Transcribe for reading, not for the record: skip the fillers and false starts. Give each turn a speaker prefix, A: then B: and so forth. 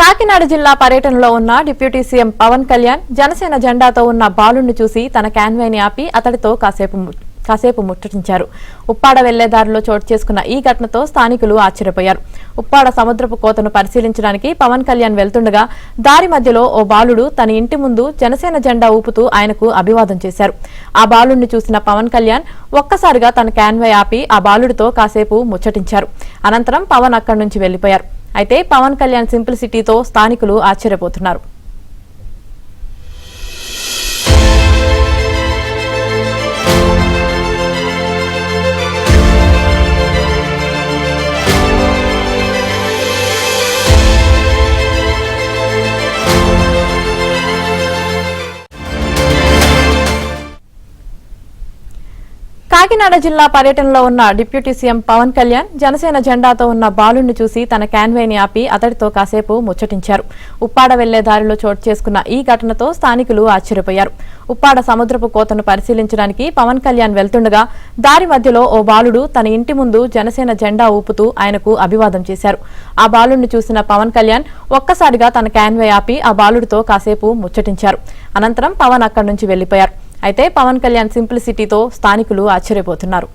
A: కాకినాడ జిల్లా పర్యటనలో ఉన్న డిప్యూటీ సీఎం పవన్ కళ్యాణ్ జనసేన జెండాతో ఉన్న బాలుడిని చూసి తన క్యాన్వాయ్ని ఆపి అతడితో కాసేపు ముచ్చటించారు. ఉప్పాడ వెళ్లేదారిలో చోటు చేసుకున్న ఈ ఘటనతో స్థానికులు ఆశ్చర్యపోయారు. ఉప్పాడ సముద్రపు కోతను పరిశీలించడానికి పవన్ కళ్యాణ్ వెళ్తుండగా దారి మధ్యలో ఓ బాలుడు తన ఇంటి ముందు జనసేన జెండా ఊపుతూ ఆయనకు అభివాదం చేశారు. ఆ బాలుడిని చూసిన పవన్ కళ్యాణ్ ఒక్కసారిగా తన క్యాన్వాయ్ ఆపి ఆ బాలుడితో కాసేపు ముచ్చటించారు. అనంతరం పవన్ అక్కడి నుంచి వెళ్లిపోయారు. అయితే పవన్ కళ్యాణ్ సింప్లిసిటీతో స్థానికులు ఆశ్చర్యపోతున్నారు. కాకినాడ జిల్లా పర్యటనలో ఉన్న డిప్యూటీ సీఎం పవన్ కళ్యాణ్ జనసేన జెండాతో ఉన్న బాలుడిని చూసి తన క్యాన్వాయ్ని ఆపి అతడితో కాసేపు ముచ్చటించారు. ఉప్పాడ వెళ్లే దారిలో చోటు చేసుకున్న ఈ ఘటనతో స్థానికులు ఆశ్చర్యపోయారు. ఉప్పాడ సముద్రపు కోతను పరిశీలించడానికి పవన్ కళ్యాణ్ వెళ్తుండగా దారి మధ్యలో ఓ బాలుడు తన ఇంటి ముందు జనసేన జెండా ఊపుతూ ఆయనకు అభివాదం చేశారు. ఆ బాలుడిని చూసిన పవన్ కళ్యాణ్ ఒక్కసారిగా తన క్యాన్వాయ్ ఆపి ఆ బాలుడితో కాసేపు ముచ్చటించారు. అనంతరం పవన్ అక్కడి నుంచి వెళ్లిపోయారు. అయితే పవన్ కళ్యాణ్ సింప్లిసిటీతో స్థానికులు ఆశ్చర్యపోతున్నారు.